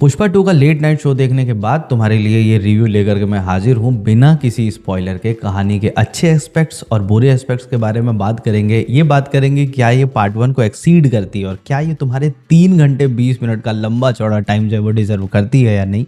पुष्पा 2 का late night show देखने के बाद तुम्हारे लिए ये रिव्यू लेकर के मैं हाजिर हूँ बिना किसी स्पॉइलर के। कहानी के अच्छे एस्पेक्ट्स और बुरे एस्पेक्ट्स के बारे में बात करेंगे। ये बात करेंगे क्या ये पार्ट 1 को एक्सीड करती है और क्या ये तुम्हारे 3 घंटे 20 मिनट का लंबा चौड़ा टाइम जो है वो डिजर्व करती है या नहीं।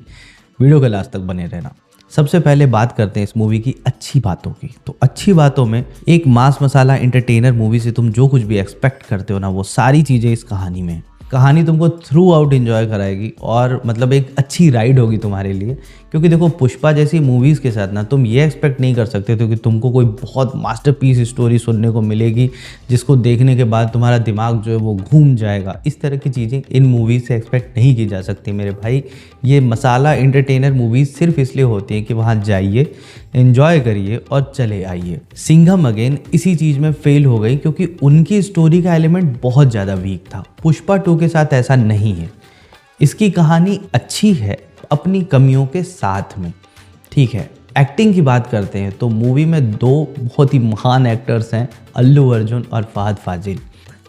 वीडियो के लास्ट तक बने रहना। सबसे पहले बात करते हैं इस मूवी की अच्छी बातों की। तो अच्छी बातों में एक मास मसाला एंटरटेनर मूवी से तुम जो कुछ भी एक्सपेक्ट करते हो ना, वो सारी चीज़ें इस कहानी में। कहानी तुमको थ्रू आउट एंजॉय कराएगी और मतलब एक अच्छी राइड होगी तुम्हारे लिए। क्योंकि देखो, पुष्पा जैसी मूवीज़ के साथ ना तुम ये एक्सपेक्ट नहीं कर सकते थे कि तुमको कोई बहुत मास्टरपीस स्टोरी सुनने को मिलेगी जिसको देखने के बाद तुम्हारा दिमाग जो है वो घूम जाएगा। इस तरह की चीज़ें इन मूवीज़ से एक्सपेक्ट नहीं की जा सकती मेरे भाई। ये मसाला एंटरटेनर मूवीज़ सिर्फ इसलिए होती हैं कि वहाँ जाइए, एंजॉय करिए और चले आइए। सिंघम अगेन इसी चीज़ में फेल हो गई क्योंकि उनकी स्टोरी का एलिमेंट बहुत ज़्यादा वीक था। पुष्पा 2 के साथ ऐसा नहीं है। इसकी कहानी अच्छी है अपनी कमियों के साथ में, ठीक है। एक्टिंग की बात करते हैं तो मूवी में दो बहुत ही महान एक्टर्स हैं, अल्लू अर्जुन और फहद फाजिल।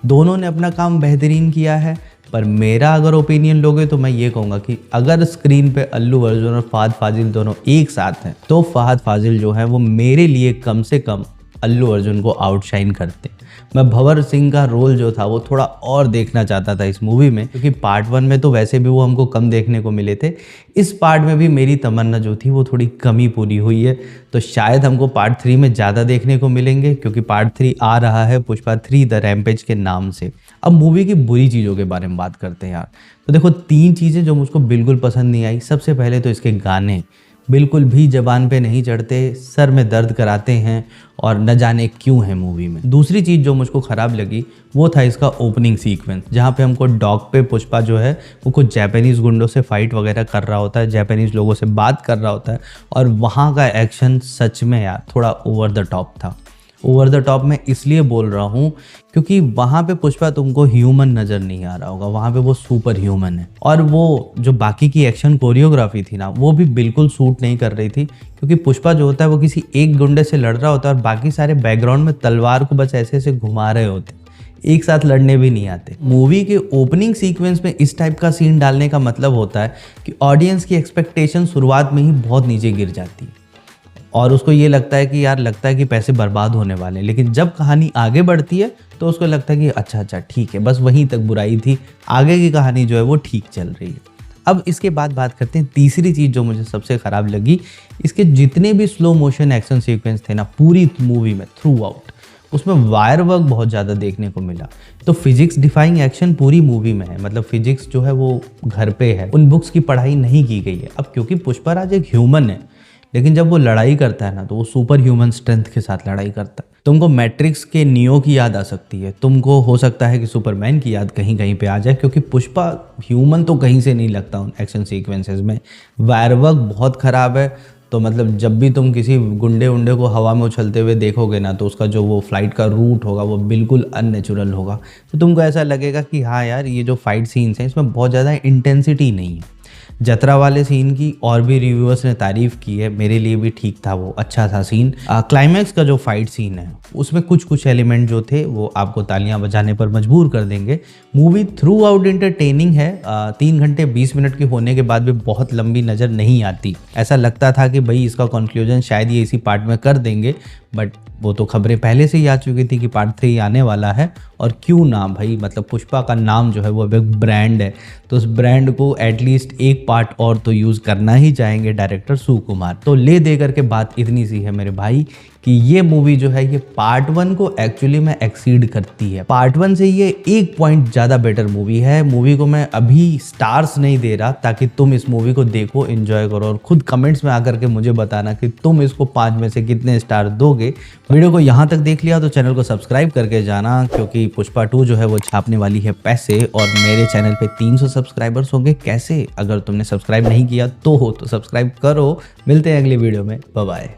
दोनों ने अपना काम बेहतरीन किया है। पर मेरा अगर ओपिनियन लोगे तो मैं ये कहूँगा कि अगर स्क्रीन पे अल्लू अर्जुन और फहद फाजिल दोनों एक साथ हैं तो फहद फाजिल जो है वो मेरे लिए कम से कम अल्लू अर्जुन को आउटशाइन करते। मैं भंवर सिंह का रोल जो था वो थोड़ा और देखना चाहता था इस मूवी में, क्योंकि पार्ट 1 में तो वैसे भी वो हमको कम देखने को मिले थे। इस पार्ट में भी मेरी तमन्ना जो थी वो थोड़ी कमी पूरी हुई है। तो शायद हमको पार्ट 3 में ज़्यादा देखने को मिलेंगे, क्योंकि पार्ट 3 आ रहा है पुष्पा 3 द रैम्पेज के नाम से। अब मूवी की बुरी चीज़ों के बारे में बात करते हैं यार। तो देखो, 3 चीज़ें जो मुझको बिल्कुल पसंद नहीं आई। सबसे पहले तो इसके गाने बिल्कुल भी जबान पे नहीं चढ़ते, सर में दर्द कराते हैं और न जाने क्यों है मूवी में। दूसरी चीज़ जो मुझको ख़राब लगी वो था इसका ओपनिंग सीक्वेंस, जहाँ पे हमको डॉग पे पुष्पा जो है वो कुछ जापानीज़ गुंडों से फाइट वगैरह कर रहा होता है, जापानीज़ लोगों से बात कर रहा होता है। और वहाँ का एक्शन सच में यार थोड़ा ओवर द टॉप था। ओवर द टॉप मैं इसलिए बोल रहा हूँ क्योंकि वहाँ पे पुष्पा तुमको ह्यूमन नज़र नहीं आ रहा होगा, वहाँ पे वो सुपर ह्यूमन है। और वो जो बाकी की एक्शन कोरियोग्राफी थी ना, वो भी बिल्कुल सूट नहीं कर रही थी। क्योंकि पुष्पा जो होता है वो किसी एक गुंडे से लड़ रहा होता है और बाकी सारे बैकग्राउंड में तलवार को बस ऐसे ऐसे घुमा रहे होते, एक साथ लड़ने भी नहीं आते। मूवी के ओपनिंग सीक्वेंस में इस टाइप का सीन डालने का मतलब होता है कि ऑडियंस की एक्सपेक्टेशन शुरुआत में ही बहुत नीचे गिर जाती है और उसको ये लगता है कि यार लगता है कि पैसे बर्बाद होने वाले हैं। लेकिन जब कहानी आगे बढ़ती है तो उसको लगता है कि अच्छा ठीक है, बस वहीं तक बुराई थी, आगे की कहानी जो है वो ठीक चल रही है। अब इसके बाद बात करते हैं तीसरी चीज़ जो मुझे सबसे ख़राब लगी। इसके जितने भी स्लो मोशन एक्शन सीक्वेंस थे ना पूरी मूवी में थ्रू आउट, उसमें वायर वर्क बहुत ज़्यादा देखने को मिला। तो फिजिक्स डिफाइंग एक्शन पूरी मूवी में है, मतलब फिजिक्स जो है वो घर पे है, उन बुक्स की पढ़ाई नहीं की गई है। अब क्योंकि पुष्पराज एक ह्यूमन है, लेकिन जब वो लड़ाई करता है ना तो वो सुपर ह्यूमन स्ट्रेंथ के साथ लड़ाई करता है। तुमको मैट्रिक्स के नियो की याद आ सकती है, तुमको हो सकता है कि सुपरमैन की याद कहीं कहीं पे आ जाए, क्योंकि पुष्पा ह्यूमन तो कहीं से नहीं लगता उन एक्शन सीक्वेंसेस में। वायर वर्क बहुत ख़राब है। तो मतलब जब भी तुम किसी गुंडे उंडे को हवा में उछलते हुए देखोगे ना तो उसका जो वो फ्लाइट का रूट होगा वो बिल्कुल अननेचुरल होगा। तो तुमको ऐसा लगेगा कि हाँ यार, ये जो फाइट सीन्स हैं इसमें बहुत ज़्यादा इंटेंसिटी नहीं है। जतरा वाले सीन की और भी रिव्यूअर्स ने तारीफ़ की है, मेरे लिए भी ठीक था, वो अच्छा था सीन। क्लाइमैक्स का जो फाइट सीन है उसमें कुछ एलिमेंट जो थे वो आपको तालियां बजाने पर मजबूर कर देंगे। मूवी थ्रू आउट एंटरटेनिंग है। 3 घंटे 20 मिनट की होने के बाद भी बहुत लंबी नज़र नहीं आती। ऐसा लगता था कि भाई इसका कंक्लूजन शायद ये इसी पार्ट में कर देंगे, बट वो तो खबरें पहले से ही आ चुकी थी कि पार्ट 3 आने वाला है। और क्यों ना भाई, मतलब पुष्पा का नाम जो है वो एक ब्रांड है, तो उस ब्रांड को एटलीस्ट एक पार्ट और तो यूज़ करना ही चाहेंगे डायरेक्टर सुकुमार। तो ले दे करके बात इतनी सी है मेरे भाई कि ये मूवी जो है ये पार्ट 1 को एक्चुअली में एक्सीड करती है। पार्ट 1 से ये 1 पॉइंट ज़्यादा बेटर मूवी है। मूवी को मैं अभी स्टार्स नहीं दे रहा ताकि तुम इस मूवी को देखो, एंजॉय करो और खुद कमेंट्स में आकर के मुझे बताना कि तुम इसको 5 में से कितने स्टार दोगे। वीडियो को यहाँ तक देख लिया तो चैनल को सब्सक्राइब करके जाना, क्योंकि पुष्पा 2 जो है वो छापने वाली है पैसे और मेरे चैनल पे 300 सब्सक्राइबर्स होंगे। कैसे? अगर तुमने सब्सक्राइब नहीं किया तो सब्सक्राइब करो। मिलते हैं अगली वीडियो में, बाय बाय।